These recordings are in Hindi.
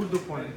Urdu point.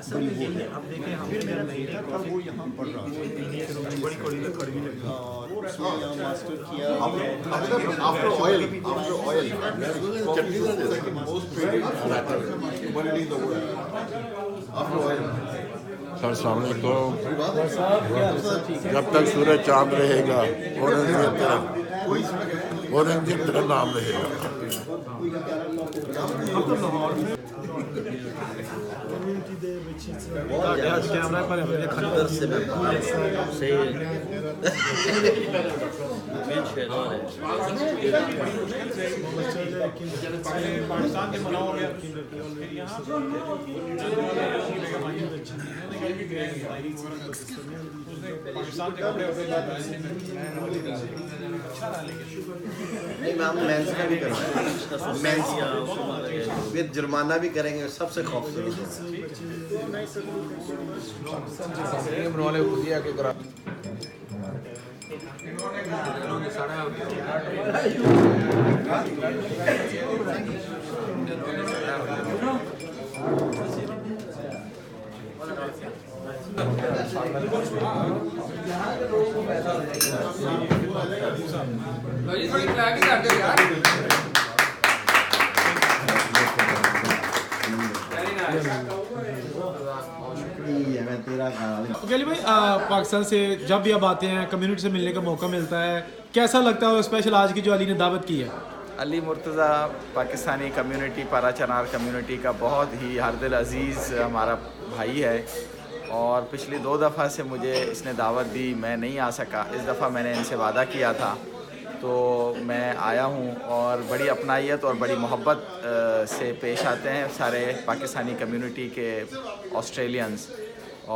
अब देखें हम नहीं था तब वो यहाँ पढ़ रहा था बड़ी कड़ी में कड़वी लगी मास्टर किया after oil chutney is like the most favorite commodity in the world after oil sir अस्सलाम वालेकुम। जब तक सूरज चांद रहेगा औरंगजेब तेरा नाम रहेगा। कैमरा पर अंदर से मैं सही है पाकिस्तान के मना हो गया पाकिस्तान के कपड़े नहीं मैम मेंस का भी करना है मेंस विद जुर्माना भी करेंगे सबसे खूबसूरत वाले खुदिया के करा गली भाई पाकिस्तान से जब भी आप आते हैं कम्युनिटी से मिलने का मौका मिलता है, कैसा लगता है? और स्पेशल आज की जो अली ने दावत की है, अली मुर्तज़ा पाकिस्तानी कम्युनिटी पारा चनार कम्युनिटी का बहुत ही हर दिल अज़ीज़ हमारा भाई है और पिछली 2 दफ़ा से मुझे इसने दावत दी, मैं नहीं आ सका। इस दफ़ा मैंने इनसे वादा किया था तो मैं आया हूँ और बड़ी अपनाइत और बड़ी मोहब्बत से पेश आते हैं सारे पाकिस्तानी कम्युनिटी के ऑस्ट्रेलियंस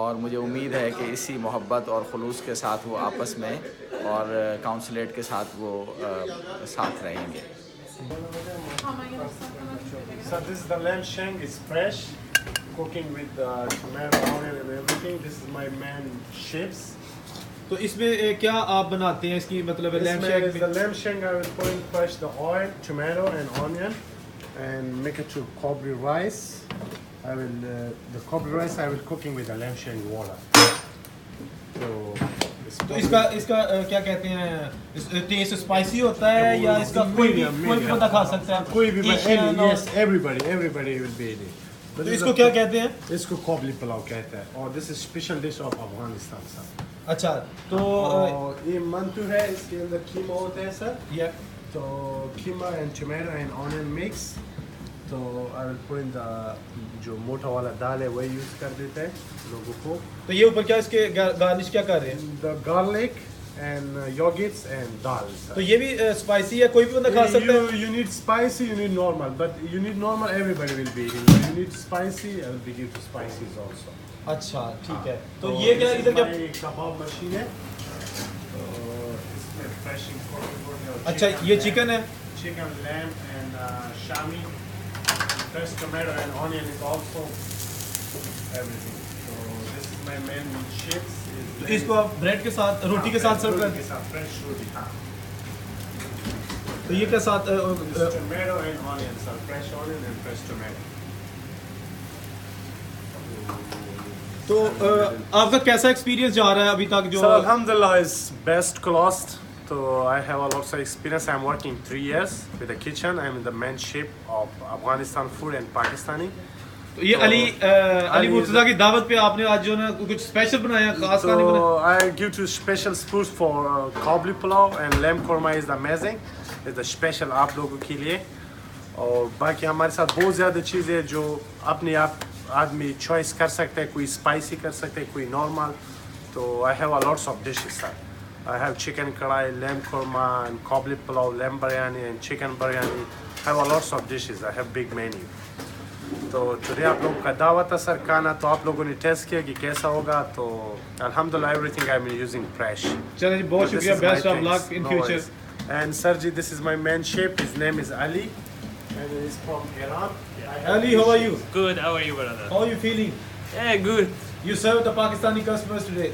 और मुझे उम्मीद है कि इसी मोहब्बत और खुलूस के साथ वो आपस में और काउंसलेट के साथ वो साथ रहेंगे। So this is the lamb shank, is fresh, cooking with tomato, onion and everything. This is my man chips. तो इसमें क्या आप बनाते हैं? इसकी मतलब lamb shank. The lamb shank I will put in first the oil, tomato and onion, and make it to kobri rice. I will the kobri rice I will cooking with the lamb shank water. तो इसका क्या कहते हैं, टेस्ट स्पाइसी होता है या इसका कोई भी बंदा खा सकता है? कोई भी, yes, everybody will be eating. तो इसको क्या कहते हैं? इसको कोबली पुलाव कहते हैं और this is special dish of Afghanistan sir. अच्छा, तो ये मंतू है, इसके अंदर कीमा होता है सर। या तो keema and tomato and onion mix. तो I will put in the जो मोटा वाला दाल है वही यूज कर देते हैं लोगों को। तो ये ऊपर क्या इसके गार्निश क्या कर रहे हैं? The garlic and yogurts and dal. तो ये भी स्पाइसी है, कोई भी बंदा खा सकता है? You need spicy, you need normal, but you need normal, everybody will be eating. You need spicy, I will be give spicy also. अच्छा ठीक है। तो ये क्या इधर क्या कबाब मशीन है? तो इसमें फ्रेशिंग कोटिंग। अच्छा ये चिकन है? Chicken, lamb and shami, fresh tomato and onion is also everything. So this is my main chips. तो इसको आप ब्रेड के साथ, रोटी के साथ सर्व करते हैं? फ्रेश रोटी। हाँ। तो ये के साथ tomato and onion sir, fresh onion and fresh tomato. तो आपका कैसा एक्सपीरियंस जा रहा है अभी तक? जो अल्हम्दुलिल्लाह इज बेस्ट क्लास। तो I have a lots of experience. I am working 3 years with the kitchen. I am in the main chef of Afghanistan food and Pakistani. तो ये अली मुर्तजा की दावत पे आपने आज जो ना कुछ स्पेशल बनाया, खास खाने बनाया? So I give you special foods for kabli pulao and lamb korma is amazing. It's the special आप लोगों के लिए. और बाकी हमारे साथ बहुत ज़्यादा चीज़ें जो अपने आप आदमी चॉइस कर सकते हैं, कोई स्पाइसी कर सकते हैं, कोई नॉर्मल. तो I have a lots of dishes sir. I have chicken kadai, lamb korma and kabli pulao, lamb biryani and chicken biryani. I have a lots of dishes. I have big menu. तो today आप लोगों का दावत है सर खाना, तो आप लोगों ने टेस्ट किया कि कैसा होगा. तो अल्हम्दुलिल्लाह everything I'm using fresh. चलिए जी, बहुत शुक्रिया. Best of luck in future. And sir ji, this is my main chef. His name is Ali. And he's from Iran. Ali, how are you? Good, how are you, brother? How are you feeling? Yeah, good. You served the Pakistani customers today.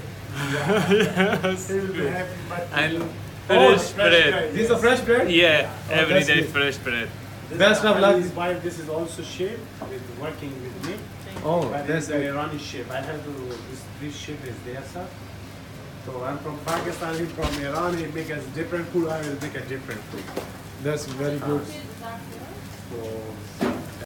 Yes. He will be happy. But And fresh bread. This is a fresh bread? Yeah, every that's day good. fresh bread. Best of luck. His wife, this is also chef. Is working with me. Oh, But that's he's an good. Irani chef. I have to. This chef is there, sir. So I'm from Pakistan. He's from Iran. He make us different food. I will make a different food. That's very good.